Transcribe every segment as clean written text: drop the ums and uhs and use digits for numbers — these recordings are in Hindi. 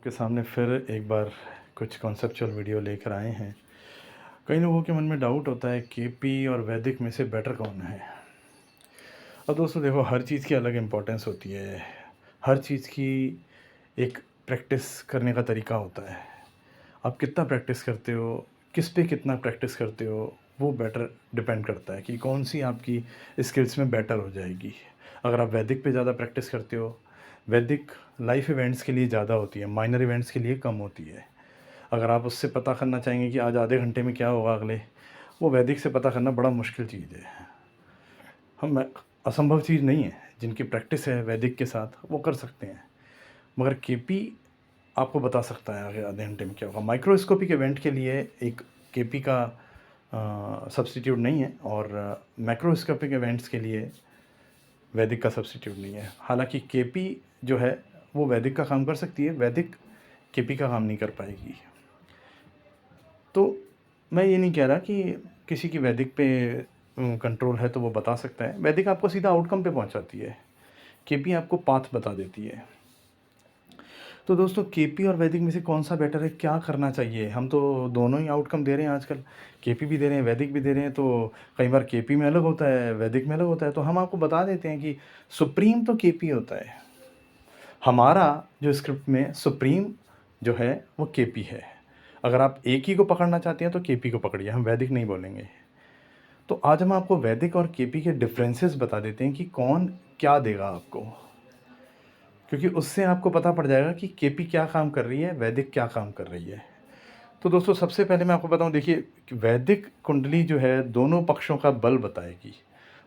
के सामने फिर एक बार कुछ कॉन्सेप्चुअल वीडियो लेकर आए हैं। कई लोगों के मन में डाउट होता है केपी और वैदिक में से बेटर कौन है। अब दोस्तों देखो, हर चीज़ की अलग इम्पोर्टेंस होती है। हर चीज़ की एक प्रैक्टिस करने का तरीका होता है। आप कितना प्रैक्टिस करते हो, किस पे कितना प्रैक्टिस करते हो, वो बेटर डिपेंड करता है कि कौन सी आपकी स्किल्स में बेटर हो जाएगी। अगर आप वैदिक पे ज़्यादा प्रैक्टिस करते हो, वैदिक लाइफ इवेंट्स के लिए ज़्यादा होती है, माइनर इवेंट्स के लिए कम होती है। अगर आप उससे पता करना चाहेंगे कि आज आधे घंटे में क्या होगा अगले, वो वैदिक से पता करना बड़ा मुश्किल चीज़ है। हम असंभव चीज़ नहीं है, जिनकी प्रैक्टिस है वैदिक के साथ वो कर सकते हैं। मगर केपी आपको बता सकता है आगे आधे घंटे में क्या होगा। माइक्रोस्कोपिक इवेंट के लिए एक केपी का सब्स्टिट्यूट नहीं है, और मैक्रोस्कोपिक इवेंट्स के लिए वैदिक का सब्स्टिट्यूट नहीं है। हालांकि केपी जो है वो वैदिक का काम कर सकती है, वैदिक केपी का काम नहीं कर पाएगी। तो मैं ये नहीं कह रहा कि किसी की वैदिक पे कंट्रोल है तो वो बता सकता है। वैदिक आपको सीधा आउटकम पे पहुंचाती है, केपी आपको पाथ बता देती है। तो दोस्तों, केपी और वैदिक में से कौन सा बेटर है, क्या करना चाहिए? हम तो दोनों ही आउटकम दे रहे हैं आजकल, केपी भी दे रहे हैं, वैदिक भी दे रहे हैं। तो कई बार केपी में अलग होता है, वैदिक में अलग होता है। तो हम आपको बता देते हैं कि सुप्रीम तो केपी होता है। हमारा जो स्क्रिप्ट में सुप्रीम जो है वो केपी है। अगर आप एक ही को पकड़ना चाहते हैं तो केपी को पकड़िए, हम वैदिक नहीं बोलेंगे। तो आज हम आपको वैदिक और केपी के डिफरेंसेस बता देते हैं कि कौन क्या देगा आपको, क्योंकि उससे आपको पता पड़ जाएगा कि केपी क्या काम कर रही है, वैदिक क्या काम कर रही है। तो दोस्तों, सबसे पहले मैं आपको बताऊं, देखिए कि वैदिक कुंडली जो है दोनों पक्षों का बल बताएगी।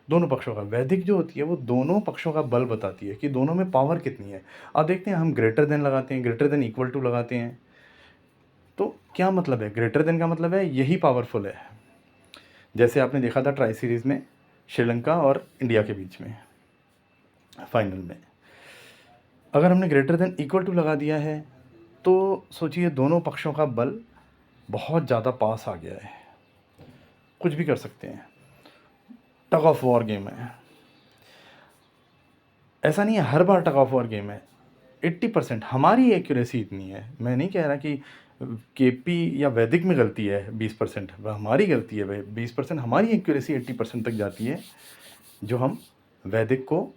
दोनों पक्षों का, वैदिक जो होती है वो दोनों पक्षों का बल बताती है कि दोनों में पावर कितनी है। आप देखते हैं हम ग्रेटर देन लगाते हैं, ग्रेटर देन इक्वल टू लगाते हैं। तो क्या मतलब है? ग्रेटर देन का मतलब है यही पावरफुल है। जैसे आपने देखा था ट्राई सीरीज़ में श्रीलंका और इंडिया के बीच में फाइनल में, अगर हमने ग्रेटर देन इक्वल टू लगा दिया है तो सोचिए दोनों पक्षों का बल बहुत ज़्यादा पास आ गया है, कुछ भी कर सकते हैं। टग ऑफ वॉर गेम है। ऐसा नहीं है हर बार टग ऑफ वॉर गेम है। 80% हमारी एक्यूरेसी इतनी है। मैं नहीं कह रहा कि केपी या वैदिक में गलती है 20%, वह हमारी गलती है भाई। 20% हमारी एक्यूरेसी 80% तक जाती है, जो हम वैदिक को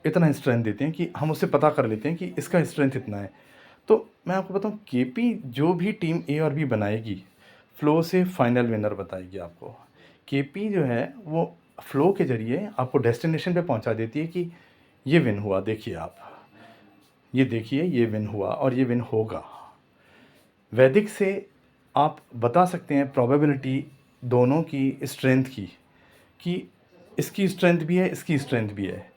इतना स्ट्रेंथ देते हैं कि हम उससे पता कर लेते हैं कि इसका स्ट्रेंथ इतना है। तो मैं आपको बताऊं, केपी जो भी टीम ए और बी बनाएगी, फ्लो से फाइनल विनर बताएगी आपको। केपी जो है वो फ्लो के ज़रिए आपको डेस्टिनेशन पे पहुंचा देती है कि ये विन हुआ, देखिए आप, ये देखिए ये विन हुआ और ये विन होगा। वैदिक से आप बता सकते हैं प्रोबेबिलिटी दोनों की स्ट्रेंथ की, कि इसकी स्ट्रेंथ भी है, इसकी स्ट्रेंथ भी है।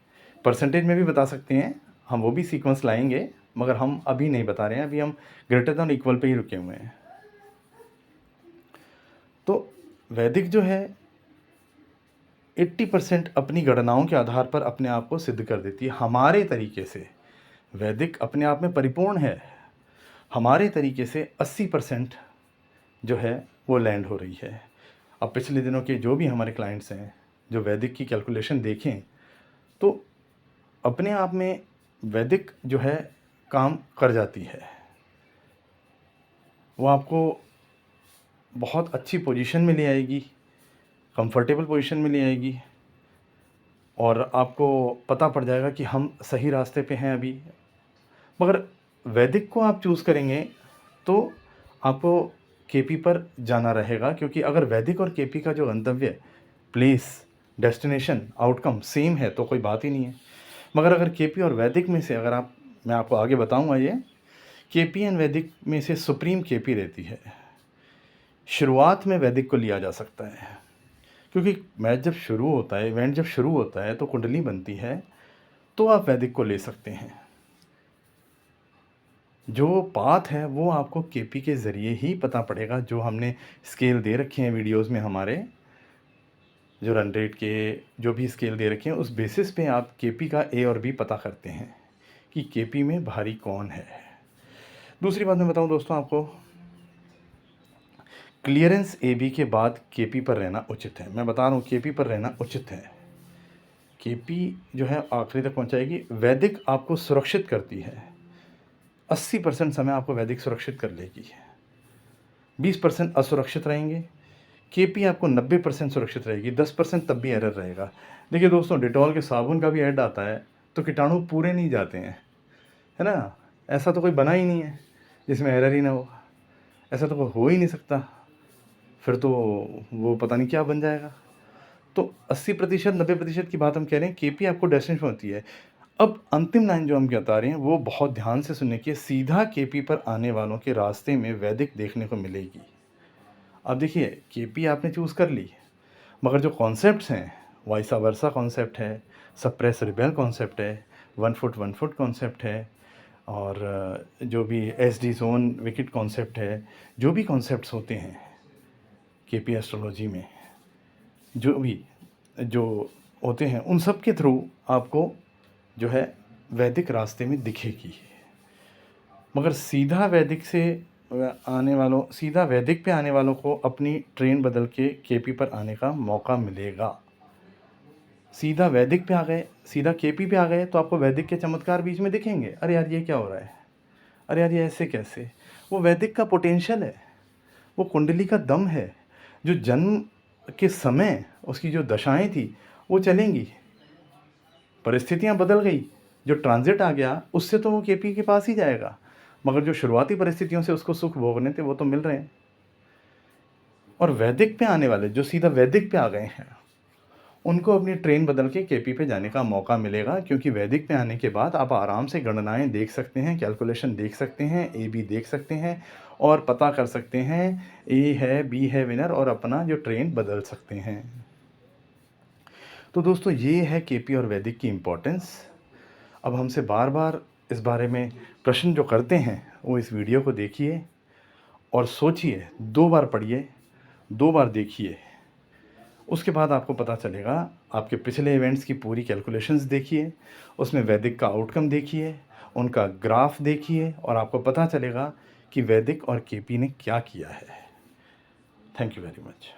परसेंटेज में भी बता सकते हैं, हम वो भी सीक्वेंस लाएंगे, मगर हम अभी नहीं बता रहे हैं। अभी हम ग्रेटर देन इक्वल पे ही रुके हुए हैं। तो वैदिक जो है 80% अपनी गणनाओं के आधार पर अपने आप को सिद्ध कर देती है हमारे तरीके से। वैदिक अपने आप में परिपूर्ण है। हमारे तरीके से 80% जो है वो लैंड हो रही है। अब पिछले दिनों के जो भी हमारे क्लाइंट्स हैं, जो वैदिक की कैलकुलेशन देखें, तो अपने आप में वैदिक जो है काम कर जाती है। वो आपको बहुत अच्छी पोजीशन में ले आएगी, कंफर्टेबल पोजीशन में ले आएगी, और आपको पता पड़ जाएगा कि हम सही रास्ते पे हैं अभी। मगर वैदिक को आप चूज़ करेंगे तो आपको केपी पर जाना रहेगा, क्योंकि अगर वैदिक और केपी का जो गंतव्य, प्लेस, डेस्टिनेशन, आउटकम सेम है तो कोई बात ही नहीं है। मगर अगर केपी और वैदिक में से अगर आप, मैं आपको आगे बताऊंगा, ये केपी एंड वैदिक में से सुप्रीम केपी रहती है। शुरुआत में वैदिक को लिया जा सकता है, क्योंकि मैच जब शुरू होता है, इवेंट जब शुरू होता है तो कुंडली बनती है, तो आप वैदिक को ले सकते हैं। जो पाथ है वो आपको केपी के ज़रिए ही पता पड़ेगा। जो हमने स्केल दे रखे हैं वीडियोस में, हमारे जो रन रेट के जो भी स्केल दे रखे हैं, उस बेसिस पे आप केपी का ए और बी पता करते हैं कि केपी में भारी कौन है। दूसरी बात मैं बताऊं दोस्तों आपको, क्लियरेंस ए बी के बाद केपी पर रहना उचित है। मैं बता रहा हूँ, केपी पर रहना उचित है। केपी जो है आखिरी तक पहुँचाएगी। वैदिक आपको सुरक्षित करती है। 80% समय आपको वैदिक सुरक्षित कर लेगी, 20% असुरक्षित रहेंगे। केपी आपको 90% सुरक्षित रहेगी, 10% तब भी एरर रहेगा। देखिए दोस्तों, डेटॉल के साबुन का भी ऐड आता है तो कीटाणु पूरे नहीं जाते हैं, है ना? ऐसा तो कोई बना ही नहीं है जिसमें एरर ही ना हो, ऐसा तो हो ही नहीं सकता, फिर तो वो पता नहीं क्या बन जाएगा। तो 80% 90% की बात हम कह रहे हैं, केपी आपको डेस्टिनेशन होती है। अब अंतिम लाइन जो हम बता रहे हैं वो बहुत ध्यान से सुनने की है। सीधा केपी पर आने वालों के रास्ते में वैदिक देखने को मिलेगी। अब देखिए, केपी आपने चूज़ कर ली, मगर जो कॉन्सेप्ट्स हैं, वाइसा वर्सा कॉन्सेप्ट है, सप्रेस रिबेल कॉन्सेप्ट है, 1 फुट कॉन्सेप्ट है, और जो भी एसडी जोन विकेट कॉन्सेप्ट है, जो भी कॉन्सेप्ट्स होते हैं केपी एस्ट्रोलॉजी में, जो होते हैं, उन सब के थ्रू आपको जो है वैदिक रास्ते में दिखेगी। मगर सीधा वैदिक पे आने वालों को अपनी ट्रेन बदल के केपी पर आने का मौका मिलेगा। सीधा वैदिक पे आ गए, सीधा केपी पे आ गए तो आपको वैदिक के चमत्कार बीच में दिखेंगे। अरे यार ये क्या हो रहा है, अरे यार ये ऐसे कैसे? वो वैदिक का पोटेंशियल है, वो कुंडली का दम है। जो जन्म के समय उसकी जो दशाएं थी वो चलेंगी, परिस्थितियां बदल गई, जो ट्रांजिट आ गया उससे तो वो केपी के पास ही जाएगा, मगर जो शुरुआती परिस्थितियों से उसको सुख भोगने थे वो तो मिल रहे हैं। और वैदिक पे आने वाले जो सीधा वैदिक पे आ गए हैं उनको अपनी ट्रेन बदल के केपी पे जाने का मौका मिलेगा, क्योंकि वैदिक पे आने के बाद आप आराम से गणनाएं देख सकते हैं, कैलकुलेशन देख सकते हैं, ए बी देख सकते हैं और पता कर सकते हैं ए है बी है विनर, और अपना जो ट्रेन बदल सकते हैं। तो दोस्तों, ये है केपी और वैदिक की इम्पोर्टेंस। अब हमसे बार बार इस बारे में प्रश्न जो करते हैं वो इस वीडियो को देखिए और सोचिए, 2 बार पढ़िए, 2 बार देखिए, उसके बाद आपको पता चलेगा। आपके पिछले इवेंट्स की पूरी कैलकुलेशंस देखिए, उसमें वैदिक का आउटकम देखिए, उनका ग्राफ देखिए, और आपको पता चलेगा कि वैदिक और केपी ने क्या किया है। Thank you very much.